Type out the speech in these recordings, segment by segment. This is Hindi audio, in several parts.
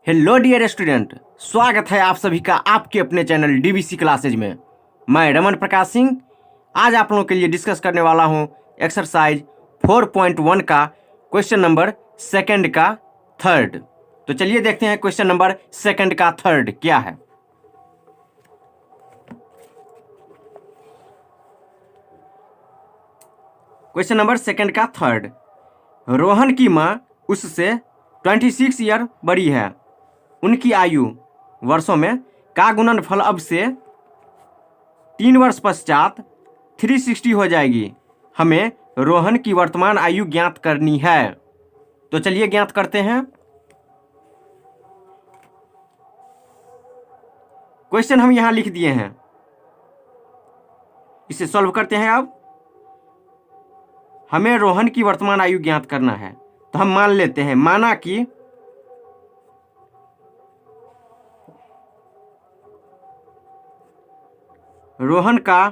हेलो डियर स्टूडेंट, स्वागत है आप सभी का आपके अपने चैनल डीबीसी क्लासेज में। मैं रमन प्रकाश सिंह आज आप लोगों के लिए डिस्कस करने वाला हूं एक्सरसाइज 4.1 का क्वेश्चन नंबर सेकंड का थर्ड। तो चलिए देखते हैं क्वेश्चन नंबर सेकंड का थर्ड क्या है। क्वेश्चन नंबर सेकंड का थर्ड, रोहन की मां उससे 26 ईयर बड़ी है। उनकी आयु वर्षों में का गुणनफल अब से 3 वर्ष पश्चात 360 हो जाएगी। हमें रोहन की वर्तमान आयु ज्ञात करनी है। तो चलिए ज्ञात करते हैं। क्वेश्चन हम यहां लिख दिए हैं, इसे सॉल्व करते हैं। अब हमें रोहन की वर्तमान आयु ज्ञात करना है, तो हम मान लेते हैं, माना कि रोहन का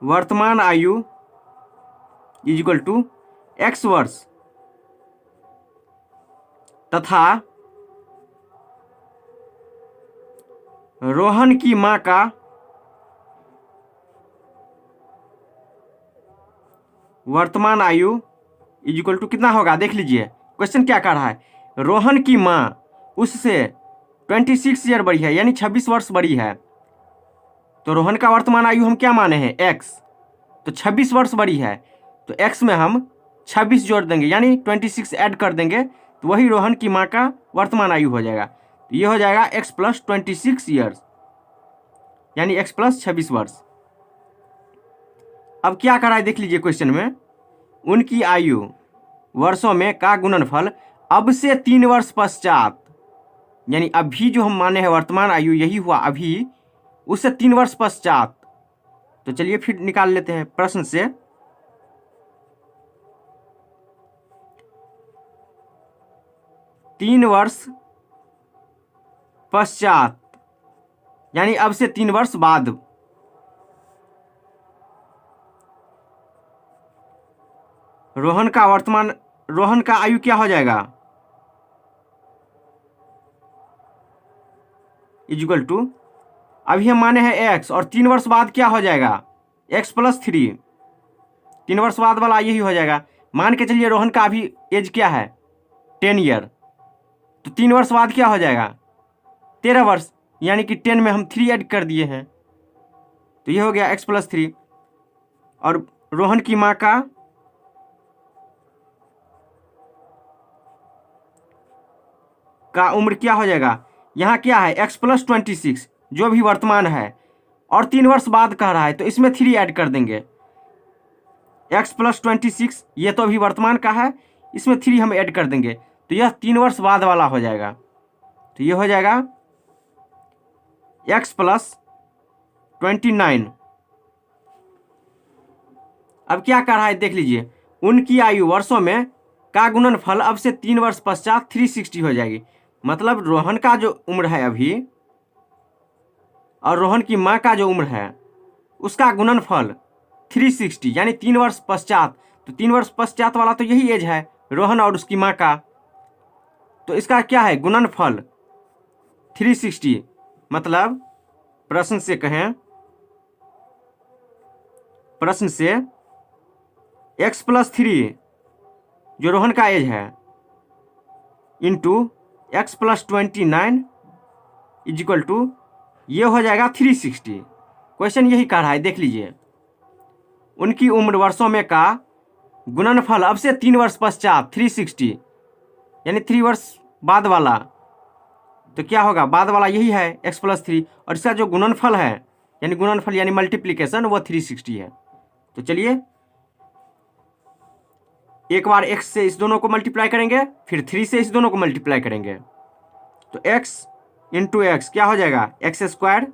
वर्तमान आयु इज इक्वल टू x वर्ष तथा रोहन की मां का वर्तमान आयु इज इक्वल टू कितना होगा। देख लीजिए क्वेश्चन क्या कह रहा है। रोहन की मां उससे 26 ईयर बड़ी है, यानी 26 वर्ष बड़ी है। तो रोहन का वर्तमान आयु हम क्या माने हैं, x। तो 26 वर्ष बड़ी है, तो x में हम 26 जोड़ देंगे, यानी 26 ऐड कर देंगे, तो वही रोहन की मां का वर्तमान आयु हो जाएगा। तो ये हो जाएगा x प्लस 26 ईयर्स, यानी x प्लस 26 वर्ष। अब क्या कर रहा है देख लीजिए क्वेश्चन में, उनकी आयु वर्षों में का गुणनफल अब से 3 वर्ष पश्चात, यानी अभी जो हम माने हैं वर्तमान आयु यही हुआ अभी, उससे 3 वर्ष पश्चात। तो चलिए फिर निकाल लेते हैं प्रश्न से। तीन वर्ष पश्चात यानी अब से 3 वर्ष बाद रोहन का आयु क्या हो जाएगा, इक्वल टू अभी हम माने हैं x, और 3 वर्ष बाद क्या हो जाएगा, x प्लस 3। 3 वर्ष बाद वाला यही हो जाएगा। मान के चलिए रोहन का अभी एज क्या है, 10 ईयर। तो 3 वर्ष बाद क्या हो जाएगा, 13 वर्ष, यानी कि 10 में हम 3 ऐड कर दिए हैं, तो ये हो गया x प्लस 3। और रोहन की माँ का उम्र क्या हो जाएगा, यहाँ क्या है x प्लस 26 जो भी वर्तमान है, और 3 वर्ष बाद कह रहा है, तो इसमें 3 ऐड कर देंगे। x प्लस 26 ये तो अभी वर्तमान का है, इसमें 3 हम ऐड कर देंगे, तो यह 3 वर्ष बाद वाला हो जाएगा। तो ये हो जाएगा x प्लस 29। अब क्या कर रहा है देख लीजिए, उनकी आयु वर्षों में का गुणनफल अब से 3 वर्ष पश्चात 360 हो जाएगी। मतलब रोहन का जो उम्र है अभी और रोहन की माँ का जो उम्र है उसका गुणनफल 360, यानी 3 वर्ष पश्चात। तो 3 वर्ष पश्चात वाला तो यही एज है रोहन और उसकी माँ का, तो इसका क्या है गुणनफल 360। मतलब प्रश्न से x प्लस 3 जो रोहन का एज है into x plus 29 is equal to ये हो जाएगा 360। क्वेश्चन यही कह रहा है, देख लीजिए उनकी उम्र वर्षों में का गुणनफल अब से 3 वर्ष पश्चात 360, यानी 3 वर्ष बाद वाला। तो क्या होगा, बाद वाला यही है x प्लस 3, और इसका जो गुणनफल है यानी मल्टीप्लीकेशन वो 360 है। तो चलिए एक बार x से इस दोनों को मल्टीप्लाई करेंगे, फिर 3 से इस दोनों को मल्टीप्लाई करेंगे, तो x इंटू एक्स क्या हो जाएगा, X square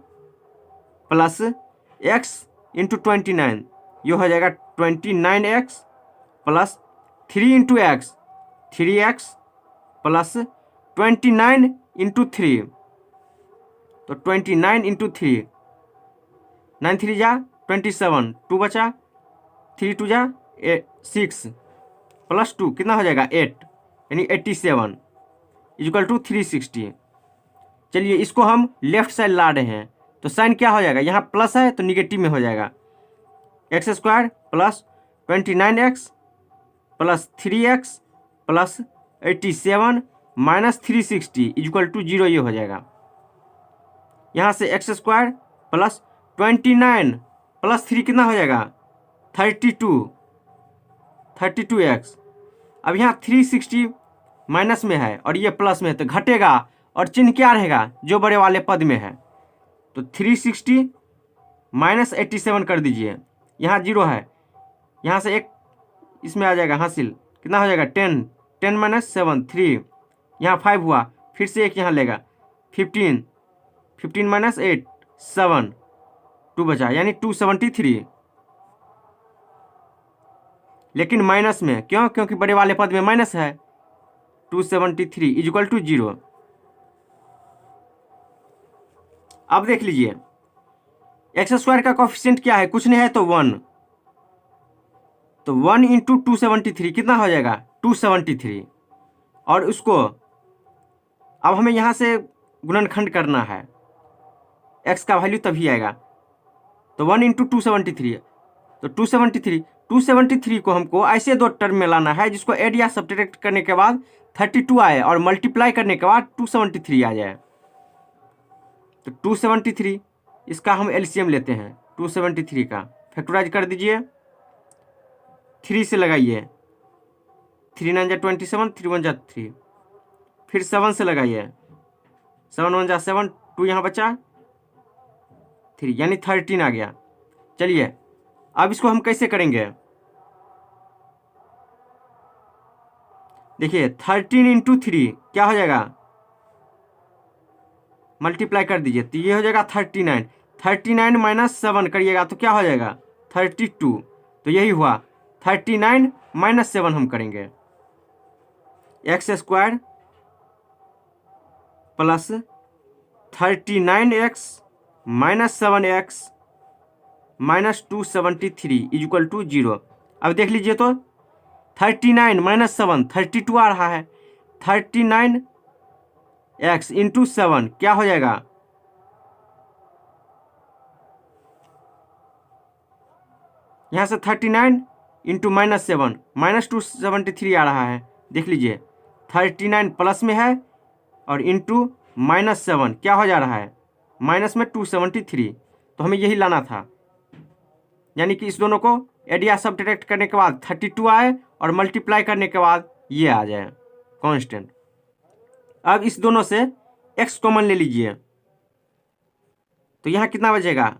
plus x into 29, ये हो जाएगा 29x plus 3 into x 3x plus 29 into 3, तो 29 इंटू 3, 9 3 जा 27, 2 बचा, 3 2 जा 6 प्लस 2 कितना हो जाएगा 8, यानी 87 इक्वल टू 360। चलिए इसको हम लेफ्ट साइड ला रहे हैं, तो साइन क्या हो जाएगा, यहाँ प्लस है तो निगेटिव में हो जाएगा। X square plus 29x plus 3x plus 87 minus 360 equal to 0 ये हो जाएगा। यहाँ से एक्स स्क्वायर प्लस 29 प्लस 3 कितना हो जाएगा 32x। अब यहाँ 360 माइनस में है और ये प्लस में है तो घटेगा, और चिन्ह क्या रहेगा जो बड़े वाले पद में है, तो 360 माइनस 87 कर दीजिए। यहाँ 0 है, यहाँ से एक इसमें आ जाएगा हासिल, कितना हो जाएगा 10 माइनस 7 3, यहाँ 5 हुआ, फिर से एक यहाँ लेगा 15 माइनस 8 7 2 बचा, यानी 273, लेकिन माइनस में, क्यों, क्योंकि बड़े वाले पद में माइनस है। 273 इक्वल टू 0। अब देख लीजिए एक्स स्क्वायर का कोफिशिएंट क्या है, कुछ नहीं है तो 1, तो 1 इंटू 273 कितना हो जाएगा 273। और उसको अब हमें यहाँ से गुणनखंड करना है, x का वैल्यू तभी आएगा, तो 1 इंटू 273, तो 273 को हमको ऐसे दो टर्म में लाना है जिसको ऐड या सब्ट्रैक्ट करने के बाद 32 आए और मल्टीप्लाई करने के बाद 273 आ जाए। तो 273 इसका हम एलसीएम लेते हैं, 273 का फैक्टराइज कर दीजिए, 3 से लगाइए, 3 9 जा 27, 3 1 जा 3, फिर 7 से लगाइए, 7 1 जा 7, 2 यहाँ बचा 3, यानी 13 आ गया। चलिए अब इसको हम कैसे करेंगे, देखिए 13 इंटू 3 क्या हो जाएगा, मल्टीप्लाई कर दीजिए तो ये हो जाएगा 39 माइनस 7 करिएगा तो क्या हो जाएगा 32, तो यही हुआ 39 माइनस 7 हम करेंगे, X square plus 39x minus 7x minus 273 equal to 0। अब देख लीजिए तो 39 माइनस 7 32 आ रहा है, 39x इंटू 7 क्या हो जाएगा, यहाँ से 39 इंटू माइनस 7 माइनस 273 आ रहा है। देख लीजिए 39 प्लस में है और इंटू माइनस 7 क्या हो जा रहा है माइनस में 273, तो हमें यही लाना था, यानी कि इस दोनों को एड या सब्ट्रैक्ट करने के बाद 32 आए और मल्टीप्लाई करने के बाद ये आ जाए कांस्टेंट। अब इस दोनों से x कॉमन ले लीजिए, तो यहाँ कितना बचेगा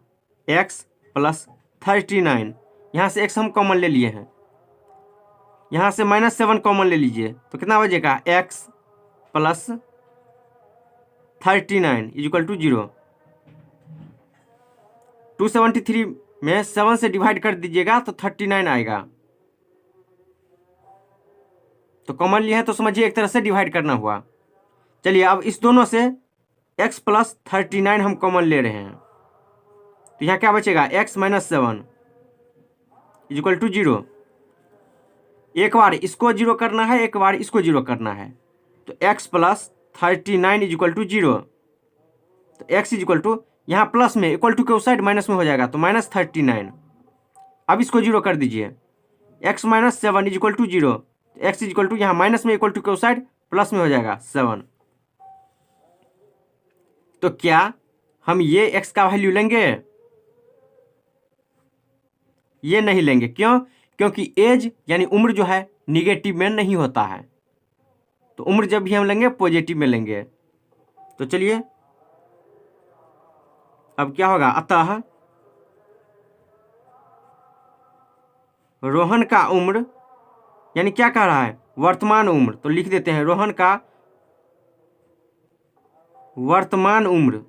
x प्लस 39, यहाँ से x हम कॉमन ले लिए हैं, यहाँ से माइनस 7 कॉमन ले लीजिए तो कितना बचेगा x प्लस 39 इक्वल टू 0। 273 में 7 से डिवाइड कर दीजिएगा तो 39 आएगा, तो कॉमन लिए हैं तो समझिए एक तरह से डिवाइड करना हुआ। चलिए अब इस दोनों से x प्लस 39 हम कॉमन ले रहे हैं, तो यहाँ क्या बचेगा x माइनस 7 इक्वल टू 0। एक बार इसको 0 करना है, एक बार इसको 0 करना है, तो x प्लस 39 इक्वल टू 0, तो x इक्वल टू यहाँ प्लस में इक्वल टू के उस साइड माइनस में हो जाएगा तो माइनस 39। अब इसको 0 कर दीजिए, x minus 7 equal to 0, X equal to यहाँ माइनस में इक्वल टू के उस साइड प्लस में हो जाएगा 7। तो क्या हम ये x का वैल्यू लेंगे, ये नहीं लेंगे, क्यों, क्योंकि एज यानी उम्र जो है निगेटिव में नहीं होता है, तो उम्र जब भी हम लेंगे पॉजिटिव में लेंगे। तो चलिए अब क्या होगा, अतः रोहन का उम्र, यानी क्या कह रहा है वर्तमान उम्र, तो लिख देते हैं रोहन का वर्तमान उम्र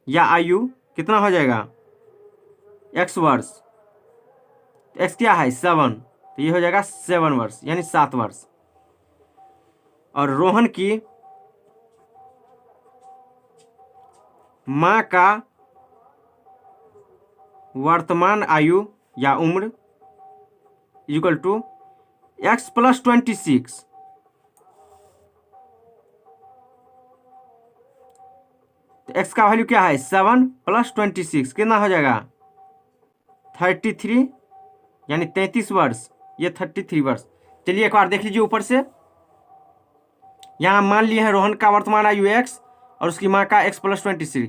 या आयु कितना हो जाएगा x वर्ष, x क्या है 7, तो ये हो जाएगा 7 वर्ष यानी 7 वर्ष। और रोहन की माँ का वर्तमान आयु या उम्र इक्वल टू x प्लस 26। तो x का वैल्यू क्या है 7 प्लस 26 कितना हो जाएगा 33 यानी 33 वर्ष, ये 33 वर्ष। चलिए एक बार देख लीजिए ऊपर से। यहाँ मान लिए हैं रोहन का वर्तमान आयु x और उसकी माँ का x प्लस 26।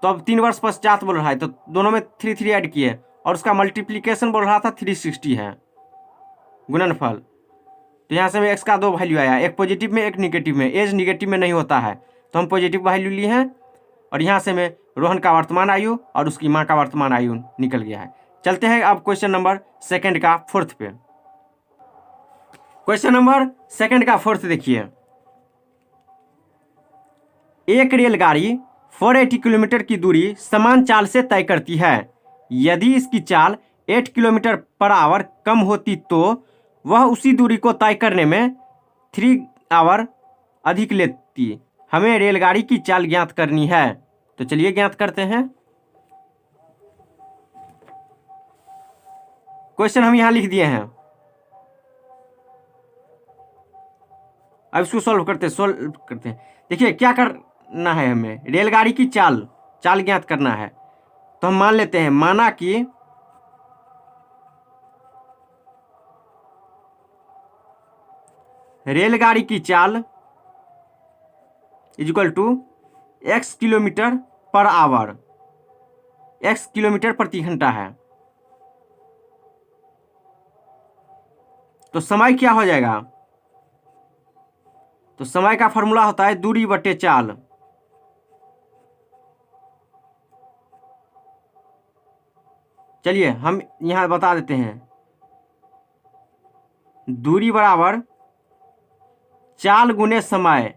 तो अब 3 वर्ष पश्चात बोल रहा है, तो दोनों में 3 ऐड किए और उसका मल्टीप्लीकेशन बोल रहा था 360 है, गुणनफल। तो यहाँ से हमें x का 2 वैल्यू आया, एक पॉजिटिव में एक निगेटिव में। एज निगेटिव में नहीं होता है, तो हम पॉजिटिव वैल्यू लिए हैं और यहाँ से हमें रोहन का वर्तमान आयु और उसकी माँ का वर्तमान आयु निकल गया है। चलते हैं अब क्वेश्चन नंबर 2 का 4th पे। क्वेश्चन नंबर 2 का 4th देखिए। एक रेलगाड़ी 480 किलोमीटर की दूरी समान चाल से तय करती है। यदि इसकी चाल 8 किलोमीटर पर आवर कम होती तो वह उसी दूरी को तय करने में 3 आवर अधिक लेती। हमें रेलगाड़ी की चाल ज्ञात करनी है। तो चलिए ज्ञात करते हैं। क्वेश्चन हम यहां लिख दिए हैं। अब इसको सॉल्व करते हैं। देखिए क्या करना है, हमें रेलगाड़ी की चाल ज्ञात करना है। तो हम मान लेते हैं, माना कि रेलगाड़ी की चाल equal to x kilometre per hour, x kilometre प्रति घंटा है। तो समय क्या हो जाएगा, तो समय का फॉर्मूला होता है दूरी बटे चाल। चलिए हम यहां बता देते हैं, दूरी बराबर चाल गुने समय,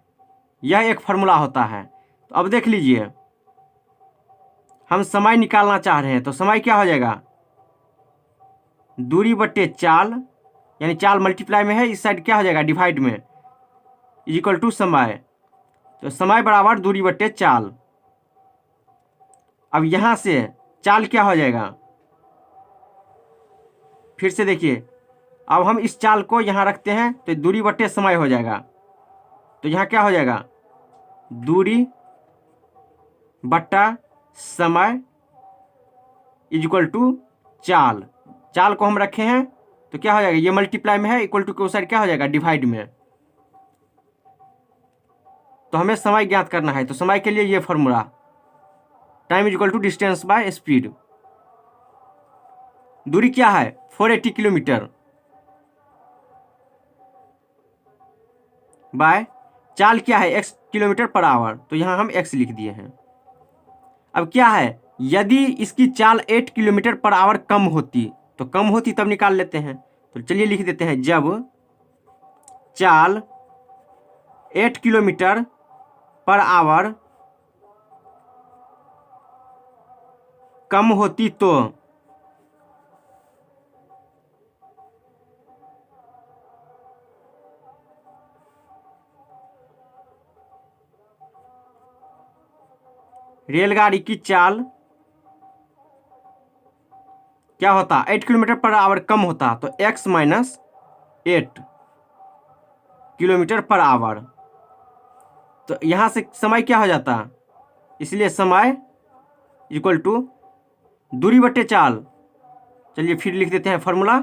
यह एक फॉर्मूला होता है। तो अब देख लीजिए, हम समय निकालना चाह रहे हैं, तो समय क्या हो जाएगा दूरी बटे चाल, यानी चाल मल्टीप्लाई में है, इस साइड क्या हो जाएगा डिवाइड में, इक्वल टू समय। तो समय बराबर दूरी बटे चाल। अब यहां से चाल क्या हो जाएगा, फिर से देखिए, अब हम इस चाल को यहां रखते हैं तो दूरी बटे समय हो जाएगा। तो यहां क्या हो जाएगा दूरी बट्टा समय इक्वल टू चाल। चाल को हम रखे हैं तो क्या हो जाएगा, ये मल्टीप्लाई में है, इक्वल टू के उस साइड क्या हो जाएगा डिवाइड में। तो हमें समय ज्ञात करना है, तो समय के लिए ये formula, time equal to distance by speed. दूरी क्या है 480 किलोमीटर बाय चाल क्या है x किलोमीटर पर आवर, तो यहां हम x लिख दिए हैं। अब क्या है, यदि इसकी चाल 8 किलोमीटर पर आवर कम होती, तो कम होती तब निकाल लेते हैं। तो चलिए लिख देते हैं, जब चाल 8 किलोमीटर पर आवर कम होती तो रेलगाड़ी की चाल क्या होता, 8 किलोमीटर पर आवर कम होता, तो x minus 8 kilometre per our. तो यहां से समय क्या हो जाता, इसलिए समय इक्वल टू दूरी बटे चाल। चलिए फिर लिख देते हैं फॉर्मूला,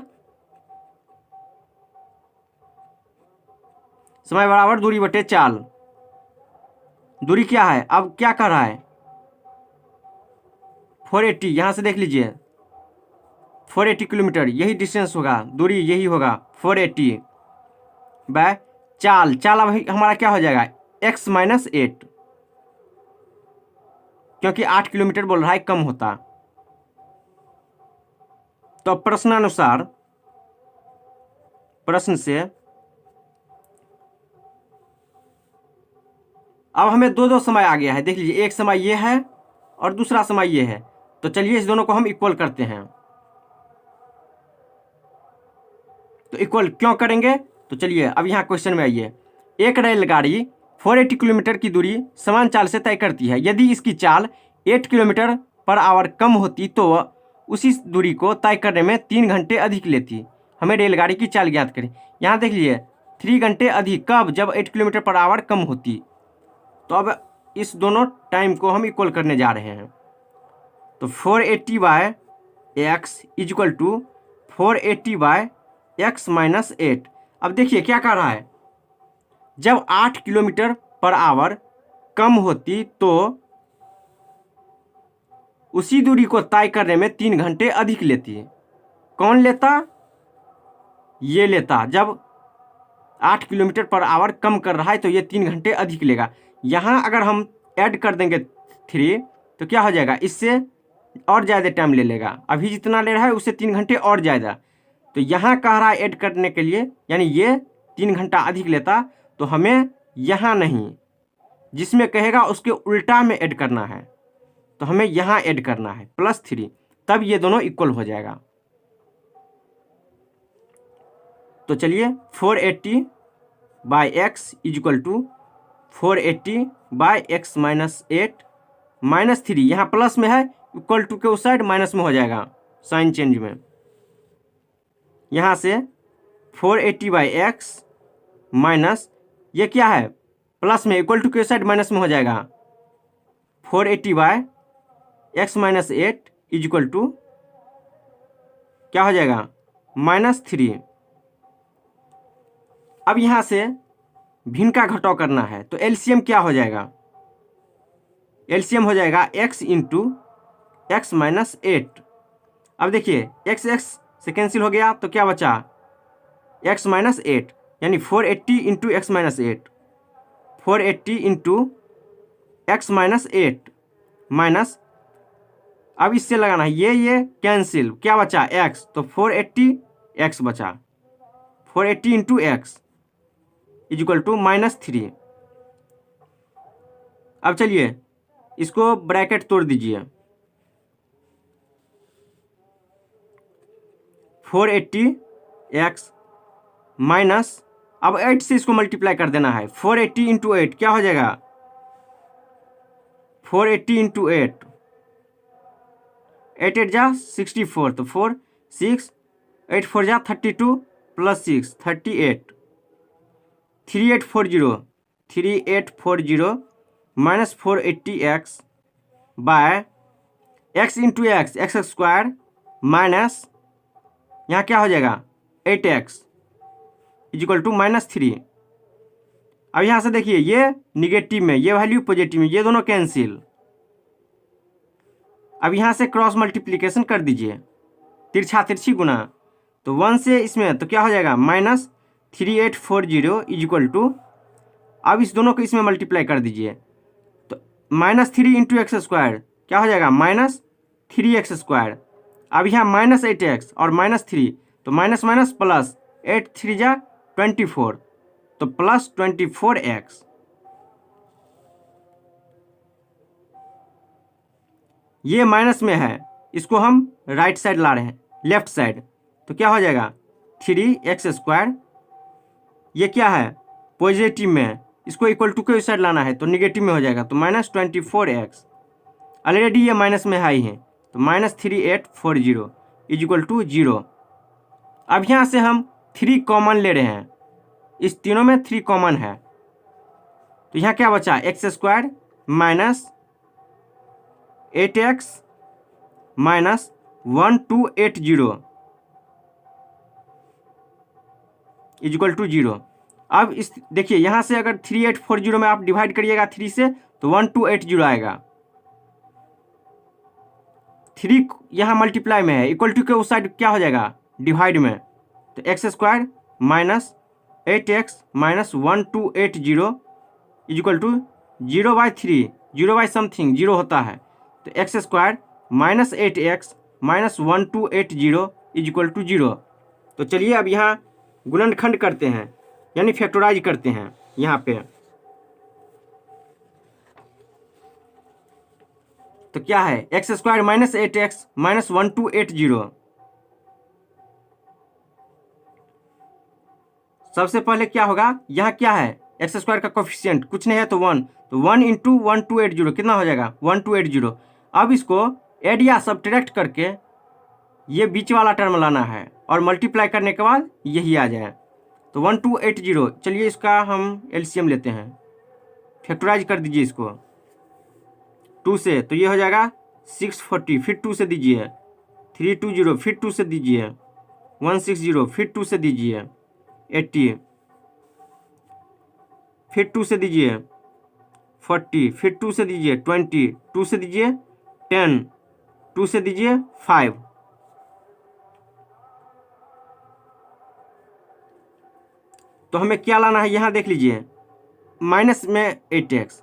समय बराबर दूरी बटे चाल। दूरी क्या है, अब क्या कर रहा है 480, यहां से देख लीजिए 480 किलोमीटर, यही डिस्टेंस होगा, दूरी यही होगा 480 बाय चाल। चाल अब हमारा क्या हो जाएगा x माइनस 8, क्योंकि 8 किलोमीटर बोल रहा है कम होता। तो प्रश्नानुसार, प्रश्न से अब हमें दो समय आ गया है। देख लीजिए, एक समय ये है और दूसरा समय ये है। तो चलिए इस दोनों को हम इक्वल करते हैं। तो इक्वल क्यों करेंगे, तो चलिए अब यहाँ क्वेश्चन में आइए। एक रेलगाड़ी 480 किलोमीटर की दूरी समान चाल से तय करती है। यदि इसकी चाल 8 किलोमीटर पर आवर कम होती तो उसी दूरी को तय करने में 3 घंटे अधिक लेती। हमें रेलगाड़ी की चाल ज्ञात करें। यहाँ देख लीजिए 3 घंटे अधिक कब, जब 8 किलोमीटर पर आवर कम होती। तो अब इस दोनों टाइम को हम इक्वल करने जा रहे हैं। तो 480 by X is equal to 480 by X minus 8। अब देखिए क्या कह रहा है, जब 8 किलोमीटर पर आवर कम होती तो उसी दूरी को तय करने में 3 घंटे अधिक लेती है। कौन लेता? ये लेता। जब 8 किलोमीटर पर आवर कम कर रहा है तो ये 3 घंटे अधिक लेगा। यहाँ अगर हम ऐड कर देंगे 3 तो क्या हो जाएगा, इससे और ज़्यादा टाइम ले लेगा। अभी जितना ले रहा है उससे 3 घंटे और ज़्यादा। तो यहाँ कह रहा है ऐड करने के लिए, यानी ये 3 घंटा अधिक लेता, तो हमें यहाँ नहीं, जिसमें कहेगा उसके उल्टा में ऐड करना है। तो हमें यहाँ ऐड करना है +3, तब ये दोनों इक्वल हो जाएगा। तो चलिए 480 by X is equal to 480 by X minus 8 -3, यहाँ प्लस में है, इक्वल टू के उस साइड माइनस में हो जाएगा साइन चेंज में। यहाँ से 480 बाई एक्स माइनस, ये क्या है प्लस में, इक्वल टू के साइड माइनस में हो जाएगा। 480 by X minus 8 is equal to क्या हो जाएगा, -3। अब यहाँ से भिन्न का घटाव करना है, तो एलसीएम क्या हो जाएगा, एलसीएम हो जाएगा x इंटू एक्स माइनस 8। अब देखिए x से कैंसिल हो गया तो क्या बचा, x माइनस 8, यानी 480 into x minus 8, 480 into x minus 8 minus, अब इससे लगाना है ये कैंसिल, क्या बचा x, तो 480 x बचा, 480 into X is equal to -3। अब चलिए इसको ब्रैकेट तोड़ दीजिए, 480 एक्स माइनस, अब 8 से इसको मल्टीप्लाई कर देना है, 480 इंटू 8 क्या हो जाएगा, 480 इंटू 8, 8 8 जा 64, तो 4 6 8 4 जा 32 प्लस 6 38, 3840 minus 480 X by X into X, X square minus, यहाँ क्या हो जाएगा 8x इज इक्वल टू -3। अब यहाँ से देखिए ये निगेटिव में, ये वैल्यू पॉजिटिव में, ये दोनों कैंसिल। अब यहाँ से क्रॉस मल्टीप्लिकेशन कर दीजिए, तिरछा तिरछी गुना, तो 1 से इसमें तो क्या हो जाएगा -3840 इज इक्वल टू, अब इस दोनों को इसमें मल्टीप्लाई कर दीजिए, तो -3 इंटू एक्स स्क्वायर क्या हो जाएगा -3x स्क्वायर। अब यहाँ -8x और -3, तो माइनस माइनस प्लस, 8 3 जा 24, तो प्लस 24x। ये माइनस में है, इसको हम राइट साइड ला रहे हैं, लेफ्ट साइड, तो क्या हो जाएगा 3x स्क्वायर, ये क्या है पॉजिटिव में है, इसको इक्वल टू के साइड लाना है तो निगेटिव में हो जाएगा, तो -24x। ऑलरेडी ये माइनस में हाई है, तो -3840 इज इक्वल टू 0। अब यहाँ से हम 3 कॉमन ले रहे हैं, इस तीनों में 3 कॉमन है, तो यहाँ क्या बचा X square minus 8x minus 1280 is equal to 0। अब इस देखिए यहाँ से अगर 3840 में आप डिवाइड करिएगा 3 से, तो 1280 आएगा। 3 यहाँ मल्टीप्लाई में है, इक्वल टू के उस साइड क्या हो जाएगा डिवाइड में, तो X square minus 8x minus 1280 is equal to 0/3, 0/समथिंग 0 होता है, तो X square minus 8x minus 1280 is equal to 0। तो चलिए अब यहाँ गुणनखंड करते हैं, यानी फैक्टराइज करते हैं यहाँ पे, तो क्या है x square minus 8x minus 1280। सबसे पहले क्या होगा, यहाँ क्या है एक्स स्क्वायर का कोफिशिएंट कुछ नहीं है तो 1, तो 1 इंटू 1280 कितना हो जाएगा 1280। अब इसको ऐड या सब्ट्रैक्ट करके ये बीच वाला टर्म लाना है और मल्टीप्लाई करने के बाद यही आ जाए। तो 1280, चलिए इसका हम एलसीएम लेते हैं, फैक्टराइज कर दीजिए इसको 2 से, तो ये हो जाएगा 640, फिर 2 से दीजिए 320, फिर 2 से दीजिए 160, फिर 2 से दीजिए 80, फिर 2 से दीजिए 40, फिर 2 से दीजिए 20, 2 से दीजिए 10, 2 से दीजिए 5। तो हमें क्या लाना है, यहाँ देख लीजिए माइनस में 8x,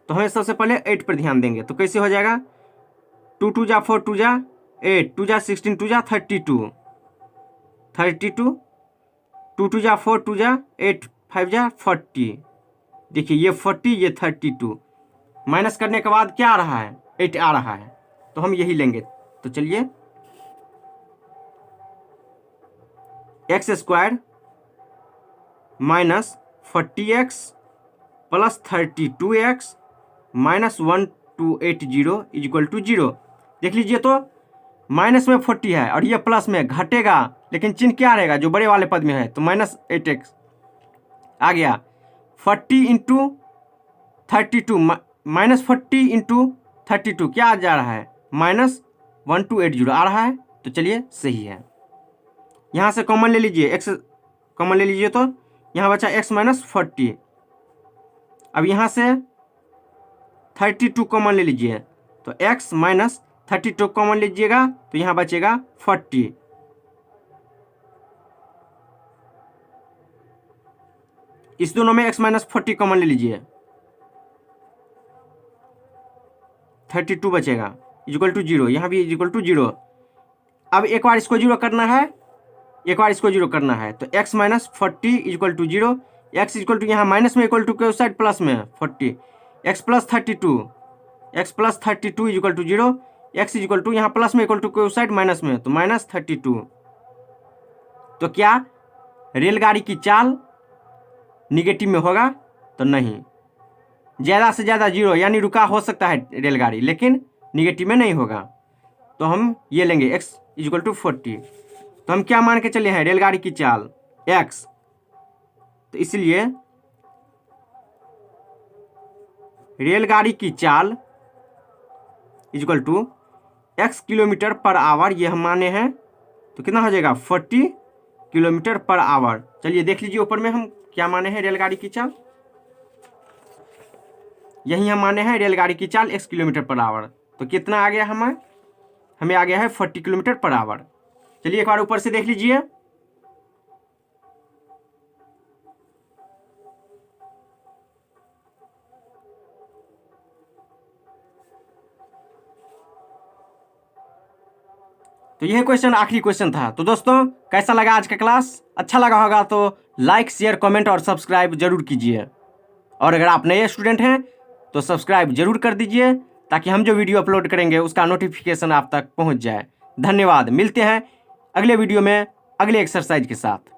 तो हमें सबसे पहले 8 पर ध्यान देंगे। तो कैसे हो जाएगा, 2 2 जा 4, 2 जा 8, 2 जा 16, 2 जा 32, 32, 2 2 जा 4, 2 जा 8, 5 जा 40। देखिए ये 40, ये 32, माइनस करने के बाद क्या आ रहा है, 8 आ रहा है, तो हम यही लेंगे। तो चलिए X square minus 40x plus 32x minus 1280 equal to 0। देख लीजिए तो माइनस में 40 है और ये प्लस में घटेगा, लेकिन चिन्ह क्या रहेगा जो बड़े वाले पद में है, तो माइनस 8x आ गया। 40 इंटू 32 माइनस 40 इंटू 32 क्या आ जा रहा है, माइनस 1280 आ रहा है। तो चलिए सही है। यहाँ से कॉमन ले लीजिए, x कॉमन ले लीजिए, तो यहाँ बचा x माइनस 40। अब यहाँ से 32 कॉमन ले लीजिए, तो x माइनस 32 कॉमन लीजिएगा, तो यहाँ बचेगा 40। इस दोनों में x माइनस 40 कॉमन ले लीजिए, 32 बचेगा इक्वल टू 0, यहाँ भी इक्वल टू 0। अब एक बार इसको 0 करना है, एक बार इसको 0 करना है, तो x minus 40 equal to 0, x equal to यहाँ माइनस में इक्वल टू के उस साइड प्लस में 40, x plus 32, x plus 32 equal to 0, x equal to यहाँ प्लस में इक्वल टू के उस साइड माइनस में, तो माइनस 32। तो क्या रेलगाड़ी की चाल निगेटिव में होगा, तो नहीं, ज़्यादा से ज़्यादा 0 यानी रुका हो सकता है रेलगाड़ी, लेकिन निगेटिव में नहीं होगा। तो हम ये लेंगे x इक्वल टू 40। तो हम क्या मान के चले हैं, रेलगाड़ी की चाल x, तो इसलिए रेलगाड़ी की चाल equal to x kilometre per hour, ये हम माने हैं, तो कितना हो जाएगा 40 किलोमीटर पर आवर। चलिए देख लीजिए ऊपर में हम क्या माने हैं रेलगाड़ी की चाल, यही हम माने हैं रेलगाड़ी की चाल x किलोमीटर पर आवर। तो कितना आ गया हमें आ गया है 40 किलोमीटर पर आवर। चलिए एक बार ऊपर से देख लीजिए, तो यह क्वेश्चन आखिरी क्वेश्चन था। तो दोस्तों कैसा लगा आज का क्लास, अच्छा लगा होगा तो लाइक शेयर कमेंट और सब्सक्राइब जरूर कीजिए, और अगर आप नए स्टूडेंट हैं तो सब्सक्राइब जरूर कर दीजिए, ताकि हम जो वीडियो अपलोड करेंगे उसका नोटिफिकेशन आप तक पहुंच जाए। धन्यवाद, मिलते हैं अगले वीडियो में अगले एक्सरसाइज के साथ।